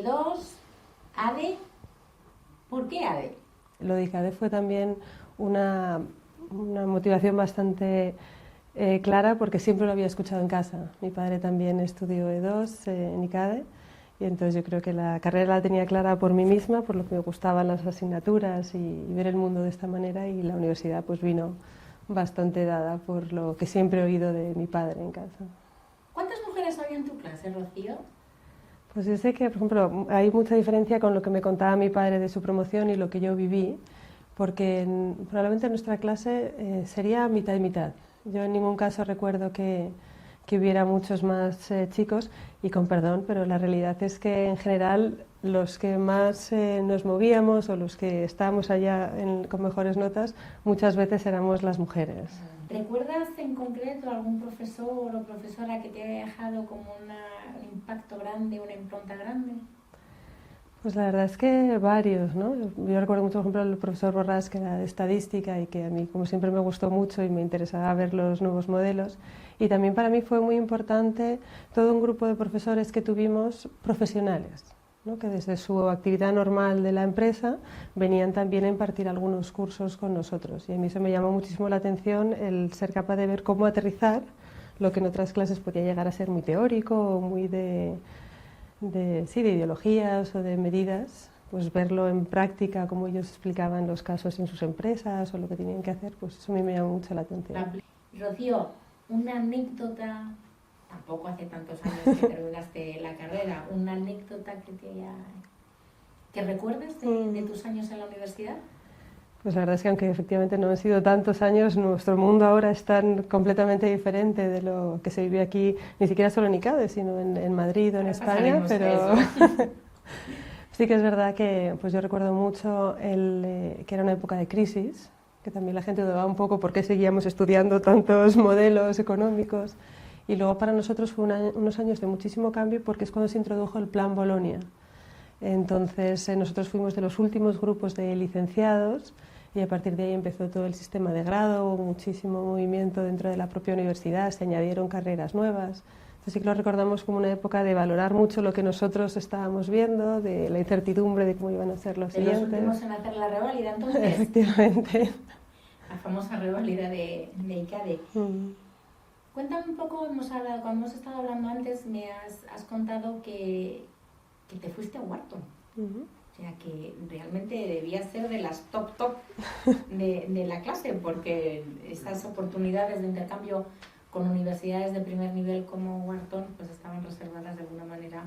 E2, ADE. ¿Por qué ADE? Lo de ICADE fue también una motivación bastante clara porque siempre lo había escuchado en casa. Mi padre también estudió E2 en ICADE y entonces yo creo que la carrera la tenía clara por mí misma, por lo que me gustaban las asignaturas y ver el mundo de esta manera, y la universidad pues vino bastante dada por lo que siempre he oído de mi padre en casa. ¿Cuántas mujeres había en tu clase, Rocío? Pues yo sé que, por ejemplo, hay mucha diferencia con lo que me contaba mi padre de su promoción y lo que yo viví, porque probablemente en nuestra clase sería mitad y mitad. Yo en ningún caso recuerdo que hubiera muchos más chicos, y con perdón, pero la realidad es que en general los que más nos movíamos o los que estábamos allá con mejores notas muchas veces éramos las mujeres. ¿Recuerdas en concreto algún profesor o profesora que te haya dejado como un impacto grande, una impronta grande? Pues la verdad es que varios, ¿no? Yo recuerdo mucho, por ejemplo, el profesor Borrás, que era de estadística y que a mí, como siempre, me gustó mucho y me interesaba ver los nuevos modelos. Y también para mí fue muy importante todo un grupo de profesores que tuvimos profesionales, ¿no? Que desde su actividad normal de la empresa venían también a impartir algunos cursos con nosotros. Y a mí eso me llamó muchísimo la atención, el ser capaz de ver cómo aterrizar lo que en otras clases podía llegar a ser muy teórico o muy de ideologías o de medidas, pues verlo en práctica, como ellos explicaban los casos en sus empresas o lo que tenían que hacer, pues eso a mí me llamó mucho la atención. Rocío, una anécdota, tampoco hace tantos años que terminaste la carrera, una anécdota que recuerdes de tus años en la universidad. Pues la verdad es que aunque efectivamente no han sido tantos años, nuestro mundo ahora es tan completamente diferente de lo que se vive aquí, ni siquiera solo en ICADE, sino en Madrid o en España, pero sí que es verdad que pues yo recuerdo mucho que era una época de crisis, que también la gente dudaba un poco por qué seguíamos estudiando tantos modelos económicos, y luego para nosotros fue unos años de muchísimo cambio porque es cuando se introdujo el Plan Bolonia. Entonces nosotros fuimos de los últimos grupos de licenciados y a partir de ahí empezó todo el sistema de grado, muchísimo movimiento dentro de la propia universidad, se añadieron carreras nuevas. Entonces sí que lo recordamos como una época de valorar mucho lo que nosotros estábamos viendo, de la incertidumbre de cómo iban a ser los siguientes. De los últimos en hacer la reválida, entonces. Efectivamente. La famosa reválida de ICADE. Cuéntame un poco, cuando hemos estado hablando antes, me has contado que te fuiste a Wharton. O sea, que realmente debías ser de las top de la clase, porque esas oportunidades de intercambio con universidades de primer nivel como Wharton pues estaban reservadas de alguna manera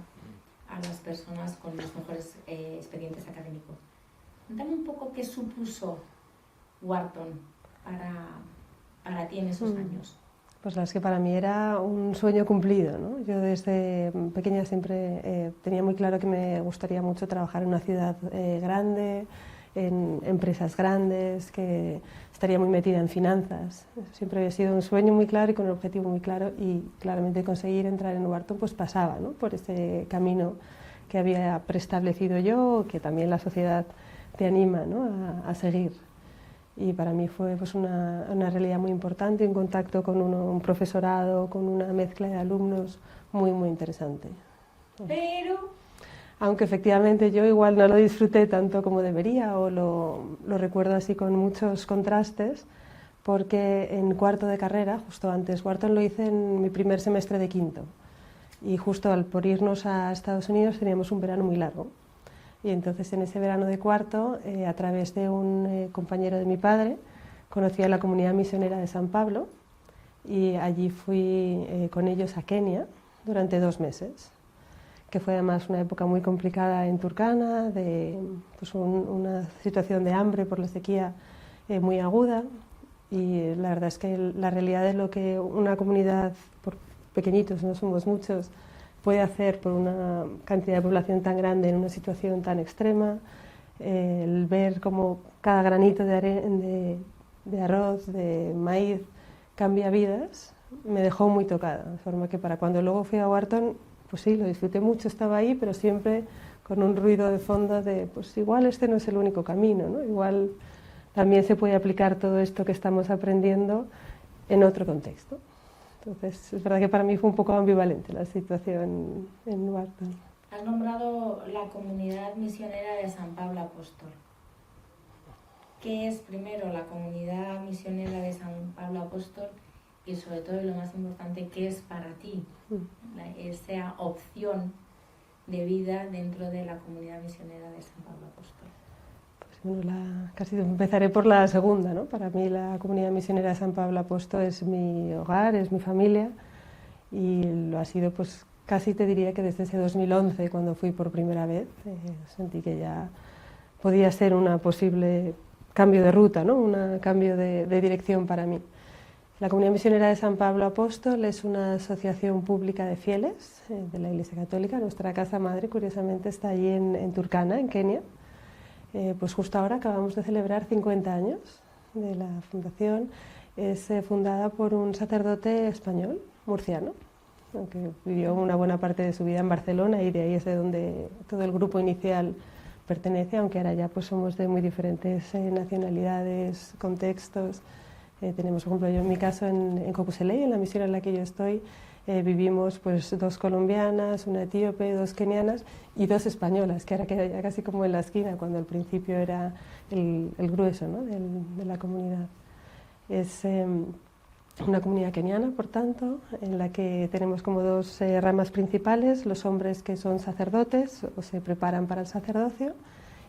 a las personas con los mejores expedientes académicos. Cuéntame un poco qué supuso Wharton para ti en esos años. Pues la verdad es que para mí era un sueño cumplido, ¿no? Yo desde pequeña siempre tenía muy claro que me gustaría mucho trabajar en una ciudad grande, en empresas grandes, que estaría muy metida en finanzas. Siempre había sido un sueño muy claro y con un objetivo muy claro, y claramente conseguir entrar en Wharton pues pasaba, ¿no?, por ese camino que había preestablecido yo, que también la sociedad te anima, ¿no?, a seguir. Y para mí fue pues una realidad muy importante, un contacto con un profesorado, con una mezcla de alumnos muy, muy interesante. Pero aunque efectivamente yo igual no lo disfruté tanto como debería, o lo recuerdo así con muchos contrastes, porque en cuarto de carrera, justo antes, Wharton lo hice en mi primer semestre de quinto, y justo por irnos a Estados Unidos teníamos un verano muy largo. Y entonces en ese verano de cuarto, a través de un compañero de mi padre, conocí a la comunidad misionera de San Pablo, y allí fui con ellos a Kenia durante 2 meses, que fue además una época muy complicada en Turkana, de pues una situación de hambre por la sequía muy aguda, y la verdad es que la realidad de lo que una comunidad, por pequeñitos, no somos muchos, puede hacer por una cantidad de población tan grande en una situación tan extrema, el ver cómo cada granito de arroz, de maíz, cambia vidas, me dejó muy tocada, de forma que para cuando luego fui a Wharton, pues sí, lo disfruté mucho, estaba ahí, pero siempre con un ruido de fondo de, pues igual este no es el único camino, ¿no? Igual también se puede aplicar todo esto que estamos aprendiendo en otro contexto. Entonces, es verdad que para mí fue un poco ambivalente la situación en Wharton. Has nombrado la comunidad misionera de San Pablo Apóstol. ¿Qué es primero la comunidad misionera de San Pablo Apóstol? Y sobre todo, y lo más importante, ¿qué es para ti esa opción de vida dentro de la comunidad misionera de San Pablo Apóstol? Pues bueno, casi empezaré por la segunda, ¿no? Para mí la comunidad misionera de San Pablo Apóstol es mi hogar, es mi familia, y lo ha sido pues casi te diría que desde ese 2011, cuando fui por primera vez, sentí que ya podía ser una posible cambio de ruta, ¿no? Un cambio de dirección para mí. La Comunidad Misionera de San Pablo Apóstol es una asociación pública de fieles de la Iglesia Católica. Nuestra casa madre, curiosamente, está allí en Turkana, en Kenia. Pues justo ahora acabamos de celebrar 50 años de la fundación. Es fundada por un sacerdote español, murciano, aunque vivió una buena parte de su vida en Barcelona, y de ahí es de donde todo el grupo inicial pertenece, aunque ahora ya pues somos de muy diferentes nacionalidades, contextos. Tenemos, por ejemplo, yo en mi caso en Cocuseley, en la misión en la que yo estoy, vivimos pues 2 colombianas, una etíope, 2 kenianas y 2 españolas, que ahora queda ya casi como en la esquina, cuando al principio era el grueso, ¿no? de la comunidad. Es una comunidad keniana, por tanto, en la que tenemos como 2 ramas principales: los hombres, que son sacerdotes o se preparan para el sacerdocio,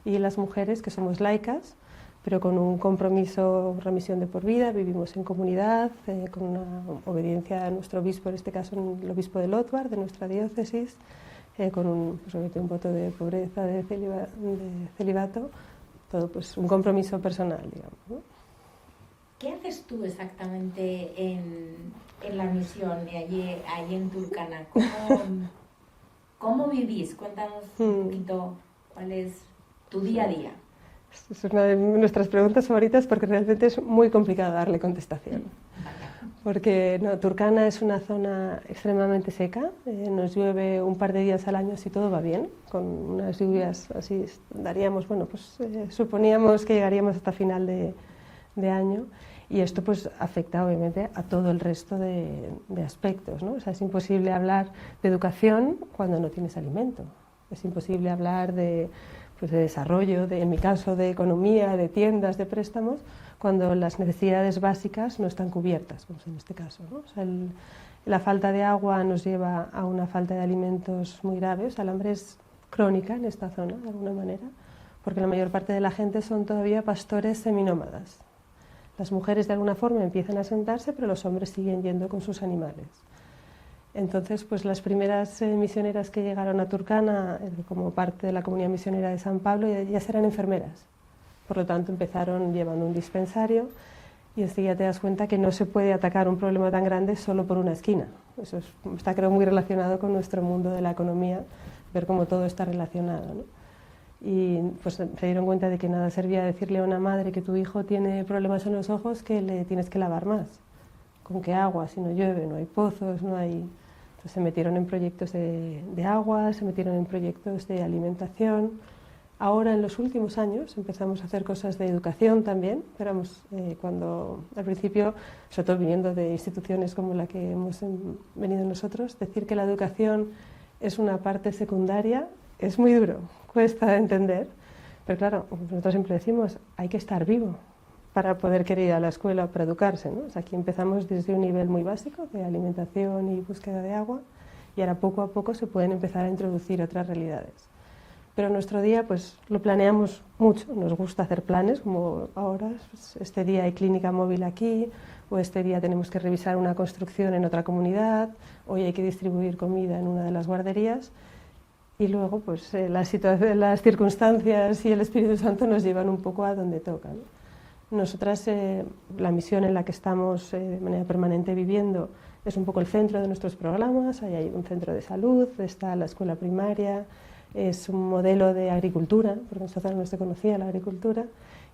y las mujeres, que somos laicas, pero con un compromiso, remisión de por vida. Vivimos en comunidad, con una obediencia a nuestro obispo, en este caso el obispo de Lotbar, de nuestra diócesis, con un voto de pobreza, de celibato, todo pues un compromiso personal, digamos, ¿no? ¿Qué haces tú exactamente en la misión, allí en Turkana? ¿Cómo vivís? Cuéntanos un poquito cuál es tu día a día. Es una de nuestras preguntas favoritas, porque realmente es muy complicado darle contestación. Porque no, Turkana es una zona extremadamente seca, nos llueve un par de días al año si todo va bien, con unas lluvias así daríamos, bueno, pues suponíamos que llegaríamos hasta final de año, y esto pues afecta obviamente a todo el resto de aspectos, ¿no? O sea, es imposible hablar de educación cuando no tienes alimento, es imposible hablar de desarrollo, en mi caso de economía, de tiendas, de préstamos, cuando las necesidades básicas no están cubiertas, como en este caso, ¿no? O sea, la falta de agua nos lleva a una falta de alimentos muy grave. O sea, el hambre es crónica en esta zona, de alguna manera, porque la mayor parte de la gente son todavía pastores seminómadas. Las mujeres de alguna forma empiezan a asentarse, pero los hombres siguen yendo con sus animales. Entonces, pues las primeras misioneras que llegaron a Turkana como parte de la comunidad misionera de San Pablo ya eran enfermeras. Por lo tanto, empezaron llevando un dispensario, y enseguida te das cuenta que no se puede atacar un problema tan grande solo por una esquina. Eso está, creo, muy relacionado con nuestro mundo de la economía, ver cómo todo está relacionado, ¿no? Y pues se dieron cuenta de que nada servía decirle a una madre que tu hijo tiene problemas en los ojos, que le tienes que lavar más. ¿Con qué agua? Si no llueve, no hay pozos, no hay... Entonces se metieron en proyectos de agua, se metieron en proyectos de alimentación. Ahora, en los últimos años, empezamos a hacer cosas de educación también, pero cuando al principio, sobre todo viniendo de instituciones como la que hemos venido nosotros, decir que la educación es una parte secundaria es muy duro, cuesta entender, pero claro, nosotros siempre decimos, hay que estar vivo para poder querer ir a la escuela, para educarse, ¿no? O sea, aquí empezamos desde un nivel muy básico de alimentación y búsqueda de agua, y ahora poco a poco se pueden empezar a introducir otras realidades. Pero nuestro día pues lo planeamos mucho, nos gusta hacer planes, como ahora, pues, este día hay clínica móvil aquí, o este día tenemos que revisar una construcción en otra comunidad, hoy hay que distribuir comida en una de las guarderías, y luego pues las circunstancias y el Espíritu Santo nos llevan un poco a donde toca, ¿no? Nosotras, la misión en la que estamos de manera permanente viviendo es un poco el centro de nuestros programas. Ahí hay un centro de salud, está la escuela primaria, es un modelo de agricultura, porque en esta zona no se conocía la agricultura,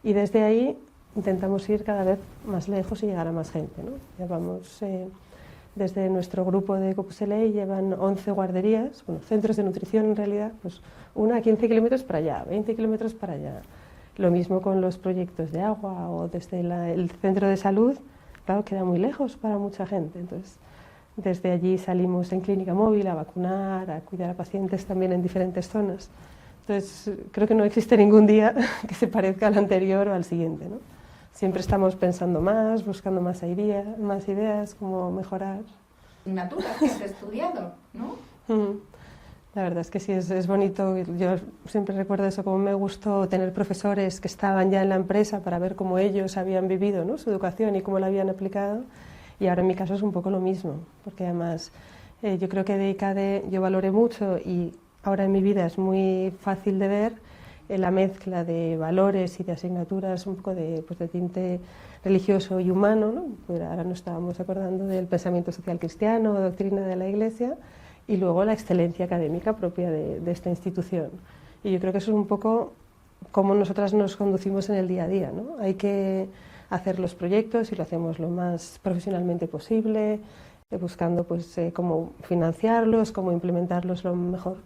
y desde ahí intentamos ir cada vez más lejos y llegar a más gente, ¿no? Ya vamos, desde nuestro grupo de Cocuseley llevan 11 guarderías, bueno, centros de nutrición en realidad, pues una a 15 kilómetros para allá, 20 kilómetros para allá. Lo mismo con los proyectos de agua, o desde el centro de salud, claro, queda muy lejos para mucha gente. Entonces, Desde allí salimos en clínica móvil a vacunar, a cuidar a pacientes también en diferentes zonas. Entonces, creo que no existe ningún día que se parezca al anterior o al siguiente, ¿no? Siempre estamos pensando más, buscando más ideas, cómo mejorar. Asignaturas que has estudiado, ¿no? La verdad es que sí, es bonito. Yo siempre recuerdo eso, como me gustó tener profesores que estaban ya en la empresa para ver cómo ellos habían vivido, ¿no?, su educación y cómo la habían aplicado. Y ahora en mi caso es un poco lo mismo, porque además yo creo que de ICADE yo valoré mucho y ahora en mi vida es muy fácil de ver la mezcla de valores y de asignaturas un poco de tinte religioso y humano, ¿no? Pues ahora nos estábamos acordando del pensamiento social cristiano, doctrina de la Iglesia, y luego la excelencia académica propia de esta institución. Y yo creo que eso es un poco cómo nosotras nos conducimos en el día a día, ¿no? Hay que hacer los proyectos y lo hacemos lo más profesionalmente posible, buscando cómo financiarlos, cómo implementarlos lo mejor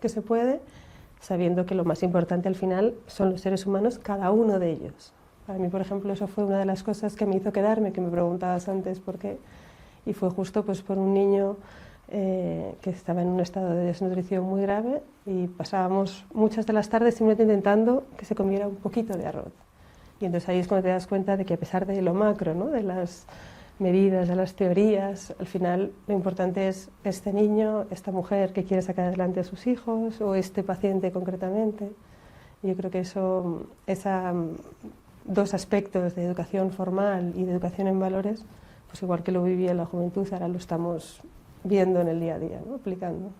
que se puede, sabiendo que lo más importante al final son los seres humanos, cada uno de ellos. Para mí, por ejemplo, eso fue una de las cosas que me hizo quedarme, que me preguntabas antes por qué, y fue justo por un niño que estaba en un estado de desnutrición muy grave y pasábamos muchas de las tardes simplemente intentando que se comiera un poquito de arroz. Y entonces ahí es cuando te das cuenta de que a pesar de lo macro, ¿no?, de las medidas, de las teorías, al final lo importante es este niño, esta mujer que quiere sacar adelante a sus hijos o este paciente concretamente. Y yo creo que esos dos aspectos de educación formal y de educación en valores, pues igual que lo vivía en la juventud, ahora lo estamos viendo en el día a día, ¿no?, aplicando.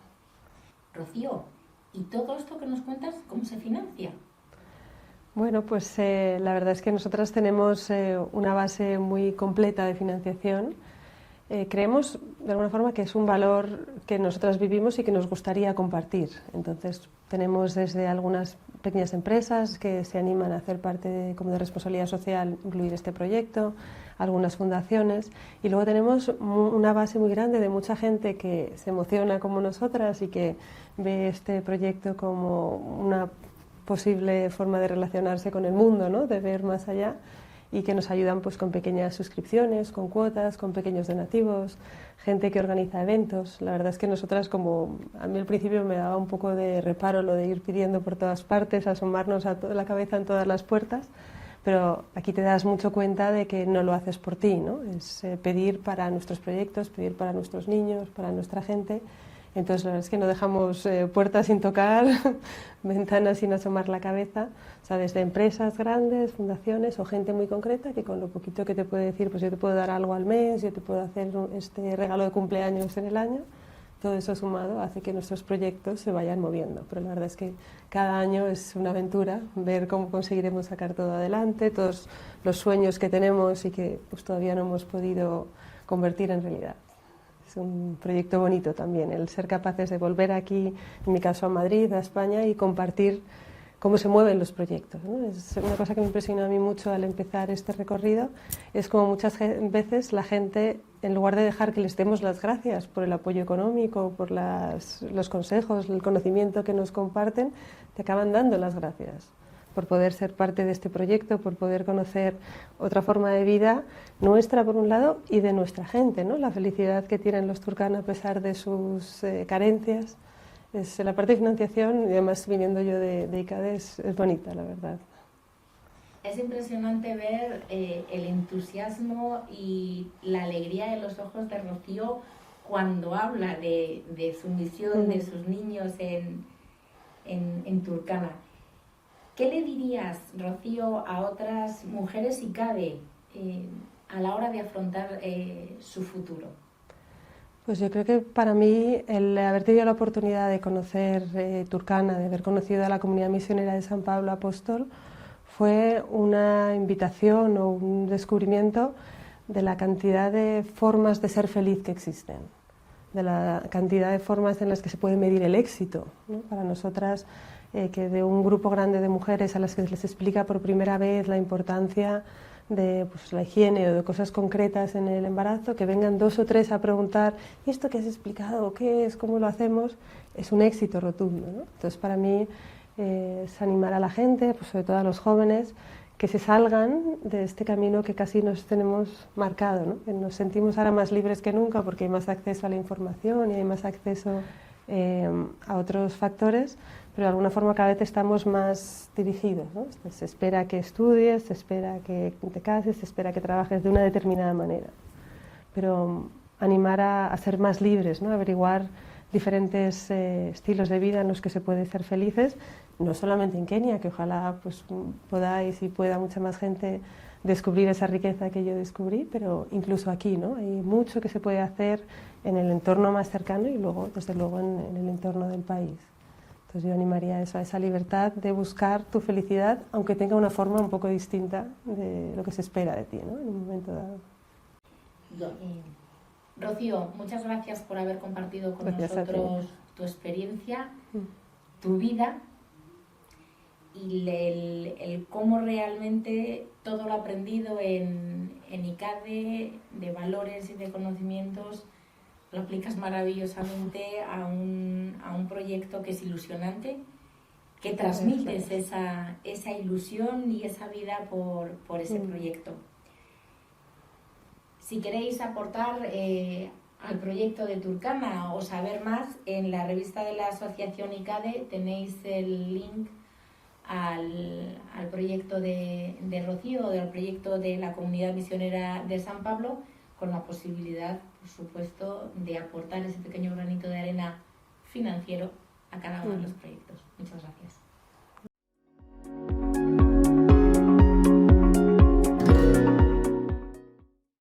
Rocío, ¿y todo esto que nos cuentas, cómo se financia? Bueno, pues la verdad es que nosotras tenemos una base muy completa de financiación. Creemos, de alguna forma, que es un valor que nosotras vivimos y que nos gustaría compartir. Entonces, tenemos desde algunas pequeñas empresas que se animan a hacer parte como de responsabilidad social, incluir este proyecto, algunas fundaciones, y luego tenemos una base muy grande de mucha gente que se emociona como nosotras y que ve este proyecto como una posible forma de relacionarse con el mundo, ¿no?, de ver más allá, y que nos ayudan con pequeñas suscripciones, con cuotas, con pequeños donativos, gente que organiza eventos. La verdad es que nosotras, como a mí al principio me daba un poco de reparo lo de ir pidiendo por todas partes, asomarnos a la cabeza en todas las puertas, pero aquí te das mucho cuenta de que no lo haces por ti, ¿no? Es pedir para nuestros proyectos, pedir para nuestros niños, para nuestra gente. Entonces, la verdad es que no dejamos puertas sin tocar, ventanas sin asomar la cabeza, o sea, desde empresas grandes, fundaciones o gente muy concreta que con lo poquito que te puede decir, pues yo te puedo dar algo al mes, yo te puedo hacer este regalo de cumpleaños en el año, todo eso sumado hace que nuestros proyectos se vayan moviendo. Pero la verdad es que cada año es una aventura ver cómo conseguiremos sacar todo adelante, todos los sueños que tenemos y que pues todavía no hemos podido convertir en realidad. Es un proyecto bonito también, el ser capaces de volver aquí, en mi caso a Madrid, a España, y compartir cómo se mueven los proyectos, ¿no? Es una cosa que me impresionó a mí mucho al empezar este recorrido, es como muchas veces la gente, en lugar de dejar que les demos las gracias por el apoyo económico, por los consejos, el conocimiento que nos comparten, te acaban dando las gracias por poder ser parte de este proyecto, por poder conocer otra forma de vida nuestra, por un lado, y de nuestra gente, ¿no? La felicidad que tienen los Turkana a pesar de sus carencias. La parte de financiación, y además viniendo yo de ICADE, es bonita, la verdad. Es impresionante ver el entusiasmo y la alegría de los ojos de Rocío cuando habla de su misión, de sus niños en Turkana. ¿Qué le dirías, Rocío, a otras mujeres ICADE a la hora de afrontar su futuro? Pues yo creo que para mí el haber tenido la oportunidad de conocer Turkana, de haber conocido a la comunidad misionera de San Pablo Apóstol, fue una invitación o un descubrimiento de la cantidad de formas de ser feliz que existen, de la cantidad de formas en las que se puede medir el éxito, ¿no? Para nosotras, que de un grupo grande de mujeres a las que les explica por primera vez la importancia de la higiene o de cosas concretas en el embarazo, que vengan 2 o 3 a preguntar ¿y esto que has explicado? ¿Qué es? ¿Cómo lo hacemos? Es un éxito rotundo, ¿no? Entonces para mí es animar a la gente, pues sobre todo a los jóvenes, que se salgan de este camino que casi nos tenemos marcado, ¿no? Que nos sentimos ahora más libres que nunca porque hay más acceso a la información y hay más acceso a otros factores, pero de alguna forma cada vez estamos más dirigidos, ¿no? Se espera que estudies, se espera que te cases, se espera que trabajes de una determinada manera, pero animar a ser más libres, ¿no? Averiguar diferentes estilos de vida en los que se puede ser felices, no solamente en Kenia, que ojalá pues, podáis y pueda mucha más gente descubrir esa riqueza que yo descubrí, pero incluso aquí, ¿no? Hay mucho que se puede hacer en el entorno más cercano y luego, desde luego, en el entorno del país. Entonces yo animaría a eso, a esa libertad de buscar tu felicidad, aunque tenga una forma un poco distinta de lo que se espera de ti, ¿no? En un momento dado. Rocío, muchas gracias por haber compartido con nosotros tu experiencia, tu vida y el cómo realmente todo lo aprendido en ICADE, de valores y de conocimientos, lo aplicas maravillosamente a un proyecto que es ilusionante, que transmites esa ilusión y esa vida por ese proyecto. Si queréis aportar al proyecto de Turkana o saber más, en la revista de la Asociación ICADE tenéis el link al proyecto de Rocío, del proyecto de la Comunidad Misionera de San Pablo, con la posibilidad, por supuesto, de aportar ese pequeño granito de arena financiero a cada uno de los proyectos. Muchas gracias.